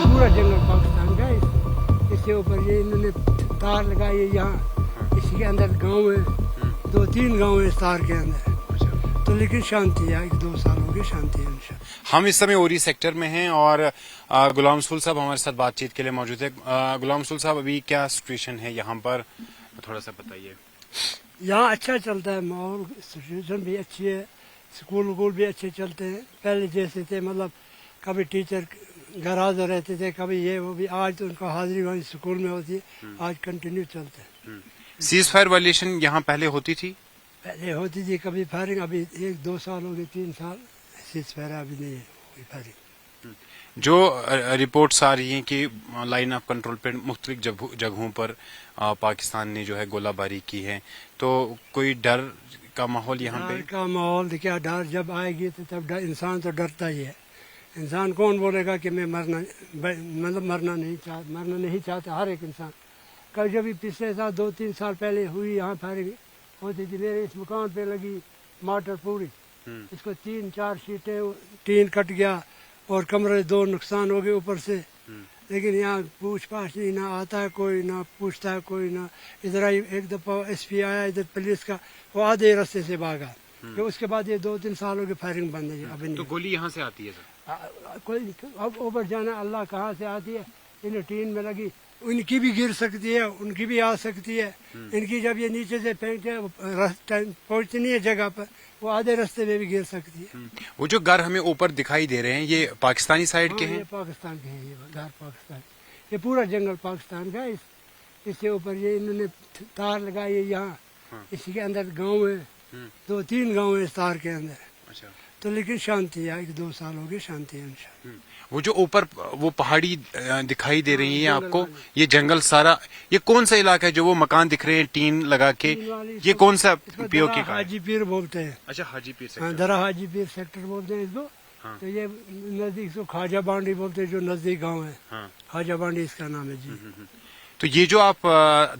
ये पूरा जंगल पाकिस्तान का है। इसके ऊपर ये इन्होंने तार लगाई है यहाँ, इसके अंदर गांव है, 2-3 गांव है इस तार के अंदर। तो लेकिन शांति है, 1-2 साल हो गए शांति है इंशाल्लाह। हम इस समय उरी सेक्टर में हैं और गुलाम रसूल साहब हमारे साथ बातचीत के लिए मौजूद है। गुलाम रसूल साहब, अभी क्या सिचुएशन है यहाँ पर, थोड़ा सा बताइए। यहाँ अच्छा चलता है, माहौल सिचुएशन भी अच्छी है, स्कूल भी अच्छे चलते हैं। पहले जैसे थे, मतलब कभी टीचर घर हाजिर रहते थे, कभी ये वो भी। आज तो उनका हाजिरी वहीं स्कूल में होती है, आज कंटिन्यू चलते हैं। सीज फायर वायलेशन यहाँ पहले होती थी? पहले होती थी कभी फायरिंग, अभी 1-2 साल हो गए, 3 साल सीज फायर अभी नहीं है कोई फायरिंग। जो रिपोर्ट्स आ रही हैं कि लाइन ऑफ कंट्रोल पे मुख्तलिफ जगहों पर पाकिस्तान ने जो है गोलाबारी की है, तो कोई डर का माहौल यहाँ पे? डर का माहौल क्या, डर जब आएगी तो तब इंसान तो डरता ही है। इंसान कौन बोलेगा कि मैं मरना नहीं चाहता। हर एक इंसान कभी जब भी पिछले साल 2-3 साल पहले हुई यहाँ फायरिंग होती थी, मेरे इस मकान पे लगी माटर पूरी, इसको 3-4 शीटें, टीन कट गया और कमरे 2 नुकसान हो गए ऊपर से। लेकिन यहाँ पूछ पाछ नहीं, ना आता है कोई, ना पूछता है कोई, ना। इधर आई एक दफ़ा SP आया इधर पुलिस का, वो आधे रास्ते से भागा। तो उसके बाद ये 2-3 साल हो गए फायरिंग बंद है अभी नहीं। तो गोली यहाँ से आती है सर? कोई अब ऊपर जाना, अल्लाह कहाँ से आती है। इन्हें टीन में लगी, उनकी भी गिर सकती है, उनकी भी आ सकती है। इनकी जब ये नीचे से फेंकते हैं, पहुँचती नहीं है जगह पर, वो आधे रास्ते में भी गिर सकती है। वो जो घर हमें ऊपर दिखाई दे रहे हैं, ये पाकिस्तानी साइड के हैं? ये पाकिस्तान के हैं, ये घर पाकिस्तान। ये पूरा जंगल पाकिस्तान का है। इसके ऊपर ये इन्होंने तार लगाई है यहाँ, इसी के अंदर गांव है, 2-3 गांव है इस तार के अंदर। अच्छा। तो लेकिन शांति है, 1-2 साल हो गए शांति है इंशाल्लाह। वो जो ऊपर वो पहाड़ी दिखाई दे रही है आपको, ये जंगल सारा, ये कौन सा इलाका है जो वो मकान दिख रहे हैं टीन लगा के, ये कौन सा POK का? हाजी पीर बोलते हैं। अच्छा, हाजी पीर हाँ, दरा हाजी पीर सेक्टर बोलते हैं इसको। तो ये नजदीक इसको ख्वाजा बांडी बोलते हैं, जो नजदीक गांव है, ख्वाजा बांडी इसका नाम है जी। तो ये जो आप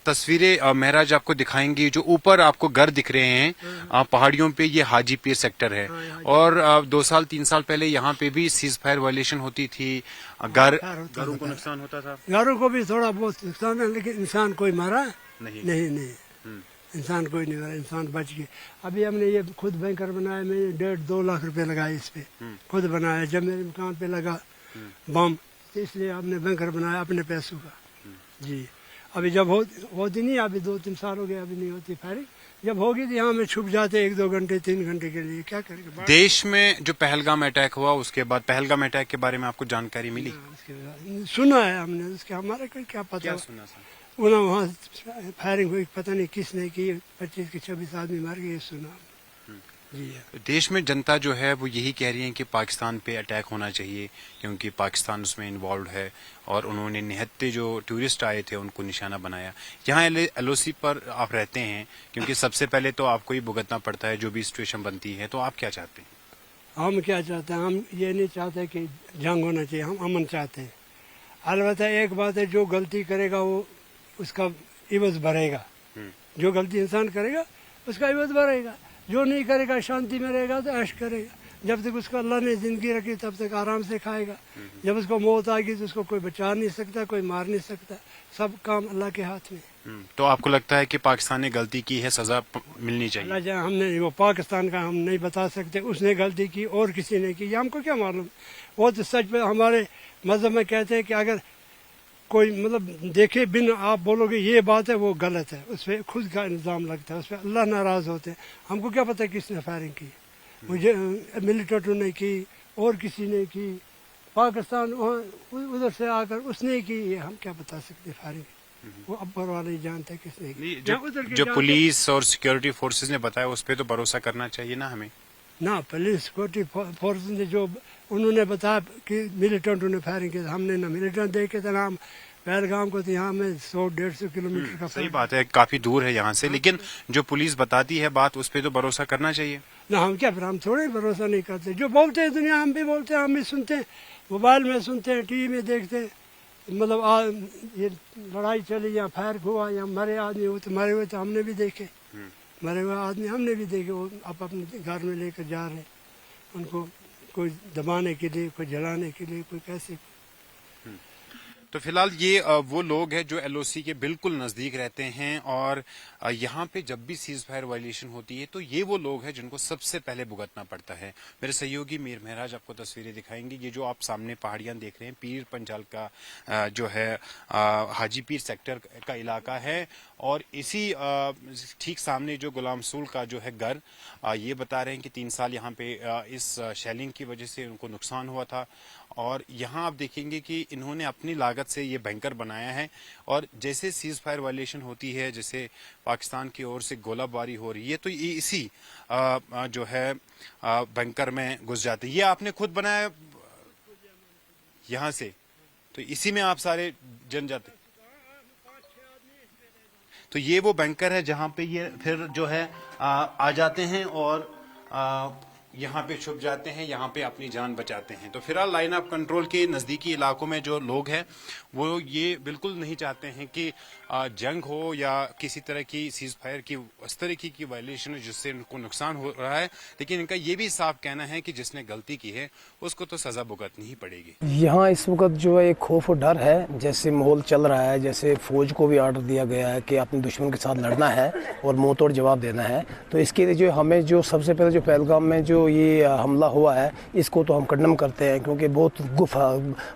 तस्वीरें महराज आपको दिखाएंगे, जो ऊपर आपको घर दिख रहे हैं पहाड़ियों पे, ये हाजी पीर सेक्टर है। और 2-3 साल पहले यहाँ पे भी सीज फायर वायलेशन होती थी, घरों को नुकसान होता था। घरों को भी थोड़ा बहुत नुकसान है, लेकिन इंसान कोई मारा नहीं। इंसान कोई नहीं मारा, इंसान बच गए। अभी हमने ये खुद बैंकर बनाया, मैंने 1.5-2 लाख रुपए लगाए इस पे, खुद बनाया। जब मेरे मकान पे लगा बम, तो इसलिए हमने बैंकर बनाया अपने पैसों का जी। अभी जब होती नहीं, अभी 2-3 साल हो गए अभी नहीं होती फायरिंग। जब होगी तो यहाँ में छुप जाते 1-2 घंटे 3 घंटे के लिए, क्या करेंगे। देश में जो पहलगाम अटैक हुआ, उसके बाद पहलगाम अटैक के बारे में आपको जानकारी मिली? सुना है हमने, उसके हमारे को क्या पता। क्या सुना सर? वहाँ फायरिंग हुई, पता नहीं किसने की, 25 के 26 आदमी मर गए, सुना जी। देश में जनता जो है वो यही कह रही है कि पाकिस्तान पे अटैक होना चाहिए, क्योंकि पाकिस्तान उसमें इन्वॉल्व है और उन्होंने निहत्ते जो टूरिस्ट आए थे उनको निशाना बनाया। यहाँ LOC पर आप रहते हैं, क्योंकि सबसे पहले तो आपको ही भुगतना पड़ता है जो भी सिचुएशन बनती है, तो आप क्या चाहते हैं? हम क्या चाहते हैं, हम ये नहीं चाहते कि जंग होना चाहिए, हम अमन चाहते हैं। अलबत्ता एक बात है, जो गलती करेगा वो उसका इवज भरेगा। जो गलती इंसान करेगा उसका इवज भरेगा, जो नहीं करेगा शांति में रहेगा तो ऐश करेगा। जब तक उसको अल्लाह ने जिंदगी रखी तब तक आराम से खाएगा। जब उसको मौत आएगी तो उसको कोई बचा नहीं सकता, कोई मार नहीं सकता, सब काम अल्लाह के हाथ में। तो आपको लगता है कि पाकिस्तान ने गलती की है, सजा मिलनी चाहिए? अल्लाह जाने, हमने वो पाकिस्तान का हम नहीं बता सकते, उसने गलती की और किसी ने की, ये हमको क्या मालूम। वो तो सच में हमारे मजहब में कहते हैं कि अगर कोई मतलब देखे बिन आप बोलोगे ये बात है, वो गलत है, उस पर खुद का इल्ज़ाम लगता है, उस पर अल्लाह नाराज़ होते हैं। हमको क्या पता किसने फायरिंग की, मुझे मिलिटेंट ने की और किसी ने की, पाकिस्तान उधर से आकर उसने की, ये हम क्या बता सकते फायरिंग। वो अब्बर वाले ही जानते हैं किसने की। जो पुलिस और सिक्योरिटी फोर्सेस ने बताया उस पर तो भरोसा करना चाहिए ना हमें। ना, पुलिस सिक्योरिटी फोर्स ने जो उन्होंने बताया कि मिलिटेंट ने फायरिंग की, हमने ना मिलिटेंट देखे थे ना हम पहलगाम को, तो यहाँ में 100-150 किलोमीटर का। सही बात है, काफी दूर है यहाँ से, लेकिन जो पुलिस बताती है बात, उस पर तो भरोसा करना चाहिए ना। हम क्या, फिर हम थोड़े भरोसा नहीं करते, जो बोलते हैं दुनिया हम भी बोलते हैं, हम भी सुनते हैं, मोबाइल में सुनते हैं, TV में देखते हैं। मतलब ये लड़ाई चली या फायर हुआ या मरे आदमी हो, तो मरे हुए तो हमने भी देखे, मरे हुए आदमी हमने भी देखे, वो अपने घर में लेकर जा रहे, उनको कोई दबाने के लिए, कोई जलाने के लिए, कोई कैसे। تو فی الحال یہ وہ لوگ ہیں جو ایل او سی کے بالکل نزدیک رہتے ہیں، اور یہاں پہ جب بھی سیز فائر وائلیشن ہوتی ہے تو یہ وہ لوگ ہیں جن کو سب سے پہلے بھگتنا پڑتا ہے۔ میرے سہیوگی میر مہراج آپ کو تصویریں دکھائیں گے۔ یہ جو آپ سامنے پہاڑیاں دیکھ رہے ہیں، پیر پنجال کا جو ہے حاجی پیر سیکٹر کا علاقہ ہے، اور اسی ٹھیک سامنے جو غلام رسول کا جو ہے گھر، یہ بتا رہے ہیں کہ 3 سال یہاں پہ اس شیلنگ کی وجہ سے ان کو نقصان ہوا تھا، اور یہاں آپ دیکھیں گے کہ انہوں نے اپنی لاگت سے یہ بینکر بنایا ہے، اور جیسے سیز فائر وائلیشن ہوتی ہے، جیسے پاکستان کی اور سے گولہ باری ہو رہی ہے، تو یہ اسی جو ہے بینکر میں گھس جاتے ہیں۔ یہ آپ نے خود بنایا یہاں سے، تو اسی میں آپ سارے جن جاتے، تو یہ وہ بینکر ہے جہاں پہ یہ پھر جو ہے آ جاتے ہیں اور یہاں پہ چھپ جاتے ہیں، یہاں پہ اپنی جان بچاتے ہیں۔ تو فی الحال لائن آف کنٹرول کے نزدیکی علاقوں میں جو لوگ ہیں وہ یہ بالکل نہیں چاہتے ہیں کہ جنگ ہو یا کسی طرح کی سیز فائر کی اس طریقے کی وائلیشن جس سے ان کو نقصان ہو رہا ہے، لیکن ان کا یہ بھی صاف کہنا ہے کہ جس نے غلطی کی ہے اس کو تو سزا بھگتنی ہی پڑے گی۔ یہاں اس وقت جو ہے ایک خوف و ڈر ہے، جیسے ماحول چل رہا ہے، جیسے فوج کو بھی آرڈر دیا گیا ہے کہ اپنے دشمن کے ساتھ لڑنا ہے اور منہ توڑ جواب دینا ہے۔ تو اس کے لیے جو ہمیں جو سب سے پہلے جو پہلگام میں جو یہ حملہ ہوا ہے اس کو تو ہم کنڈم کرتے ہیں، کیونکہ بہت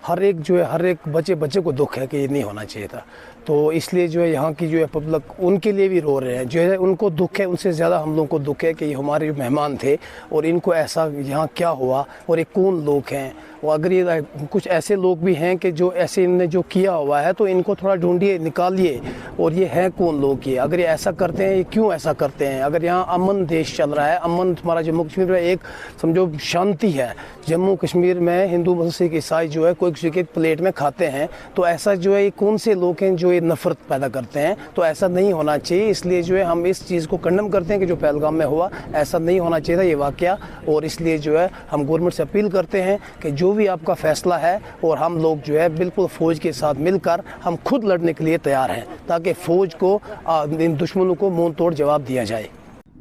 ہر ایک جو ہے ہر ایک بچے کو دکھ ہے کہ یہ نہیں ہونا چاہیے تھا۔ تو اس لیے جو ہے یہاں کی جو ہے پبلک ان کے لیے بھی رو رہے ہیں، جو ہے ان کو دکھ ہے، ان سے زیادہ ہم لوگوں کو دکھ ہے کہ یہ ہمارے مہمان تھے اور ان کو ایسا یہاں کیا ہوا اور یہ کون لوگ ہیں، اور اگر یہ کچھ ایسے لوگ بھی ہیں کہ جو ایسے ان نے جو کیا ہوا ہے تو ان کو تھوڑا ڈھونڈیے، نکالیے، اور یہ ہیں کون لوگ، یہ اگر یہ ایسا کرتے ہیں، یہ کیوں ایسا کرتے ہیں۔ اگر یہاں امن دیش چل رہا ہے، امن ہمارا جموں کشمیر میں ایک سمجھو شانتی ہے، جموں کشمیر میں ہندو مسلم عیسائی جو ہے کوئی کسی کے پلیٹ میں کھاتے ہیں، تو ایسا جو ہے یہ کون سے لوگ ہیں جو یہ نفرت پیدا کرتے ہیں، تو ایسا نہیں ہونا چاہیے۔ اس لیے جو ہے ہم اس چیز کو کنڈم کرتے ہیں کہ جو پہلگام میں ہوا ایسا نہیں ہونا چاہیے تھا یہ واقعہ، اور اس لیے جو ہے ہم گورنمنٹ سے اپیل کرتے ہیں کہ جو بھی آپ کا فیصلہ ہے، اور ہم لوگ جو ہے بالکل فوج کے ساتھ مل کر ہم خود لڑنے کے لیے تیار ہیں تاکہ فوج کو ان دشمنوں کو منہ توڑ جواب دیا جائے۔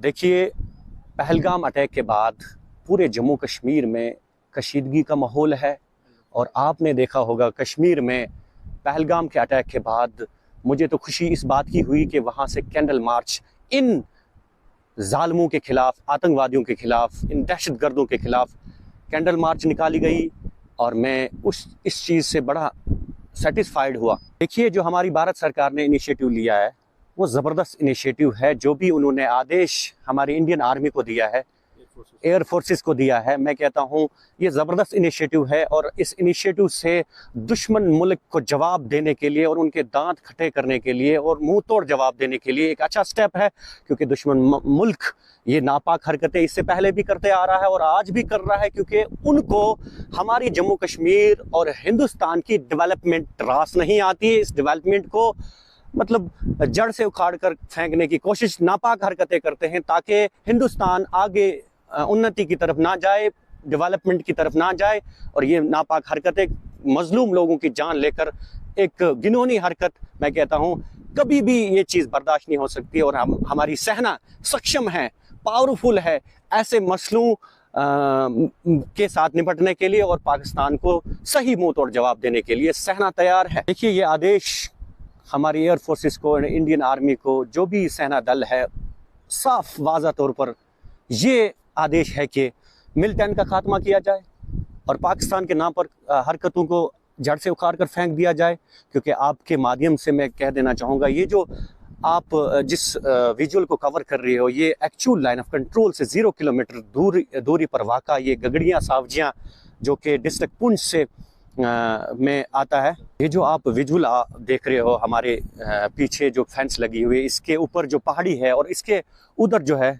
دیکھیے، پہلگام اٹیک کے بعد پورے جموں کشمیر میں کشیدگی کا ماحول ہے، اور آپ نے دیکھا ہوگا کشمیر میں پہلگام کے اٹیک کے بعد مجھے تو خوشی اس بات کی ہوئی کہ وہاں سے کینڈل مارچ ان ظالموں کے خلاف، آتنکوادیوں کے خلاف، ان دہشت گردوں کے خلاف کینڈل مارچ نکالی گئی، اور میں اس چیز سے بڑا سیٹسفائیڈ ہوا۔ دیکھیے، جو ہماری بھارت سرکار نے انیشیٹو لیا ہے وہ زبردست انیشیٹو ہے، جو بھی انہوں نے آدیش ہماری انڈین آرمی کو دیا ہے، ایئر فورسز کو دیا ہے، میں کہتا ہوں یہ زبردست انیشیٹو ہے، اور اس انیشیٹو سے دشمن ملک کو جواب دینے کے لیے اور ان کے دانت کھٹے کرنے کے لیے اور منہ توڑ جواب دینے کے لیے ایک اچھا سٹیپ ہے، کیونکہ دشمن ملک یہ ناپاک حرکتیں اس سے پہلے بھی کرتے آ رہا ہے اور آج بھی کر رہا ہے، کیونکہ ان کو ہماری جموں کشمیر اور ہندوستان کی ڈیولپمنٹ راس نہیں آتی ہے۔ اس ڈیولپمنٹ کو مطلب جڑ سے اکھاڑ کر پھینکنے کی کوشش ناپاک حرکتیں کرتے ہیں، تاکہ ہندوستان آگے انتی کی طرف نہ جائے، ڈیولپمنٹ کی طرف نہ جائے، اور یہ ناپاک حرکتیں مظلوم لوگوں کی جان لے کر ایک گنہونی حرکت، میں کہتا ہوں کبھی بھی یہ چیز برداشت نہیں ہو سکتی، اور ہماری سینا سکشم ہے، پاورفل ہے ایسے مسئلوں کے ساتھ نپٹنے کے لیے، اور پاکستان کو صحیح منہ توڑ جواب دینے کے لیے سینا تیار ہے۔ دیکھیے، یہ آدیش ہماری ایئر فورسز کو، انڈین آرمی کو، جو بھی سینا دل ہے، صاف واضح طور پر یہ آدیش ہے کہ ملٹن کا خاتمہ کیا جائے اور پاکستان کے نام پر حرکتوں کو جڑ سے اکھاڑ کر پھینک دیا جائے، کیونکہ آپ کے مادھیم سے میں کہہ دینا چاہوں گا، یہ جو آپ جس ویژول کو کور کر رہے ہو، یہ ایکچول لائن آف کنٹرول سے 0 کلومیٹر دوری پر واقع یہ گگڑیاں ساوجیاں، جو کہ ڈسٹرکٹ پونچھ سے میں آتا ہے، یہ جو آپ ویژول دیکھ رہے ہو ہمارے پیچھے جو فینس لگی ہوئی ہے، اس کے اوپر جو پہاڑی ہے اور اس کے ادھر جو ہے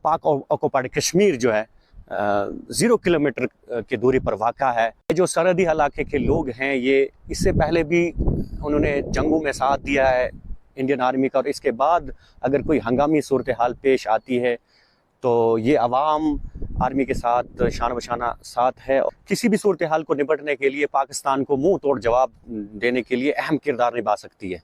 پاک آکوپائڈ کشمیر جو ہے 0 کلومیٹر کی دوری پر واقع ہے۔ یہ جو سرحدی علاقے کے لوگ ہیں، یہ اس سے پہلے بھی انہوں نے جنگوں میں ساتھ دیا ہے انڈین آرمی کا، اور اس کے بعد اگر کوئی ہنگامی صورتحال پیش آتی ہے تو یہ عوام آرمی کے ساتھ شانہ بشانہ ساتھ ہے، اور کسی بھی صورتحال کو نپٹنے کے لیے پاکستان کو منہ توڑ جواب دینے کے لیے اہم کردار نبھا سکتی ہے۔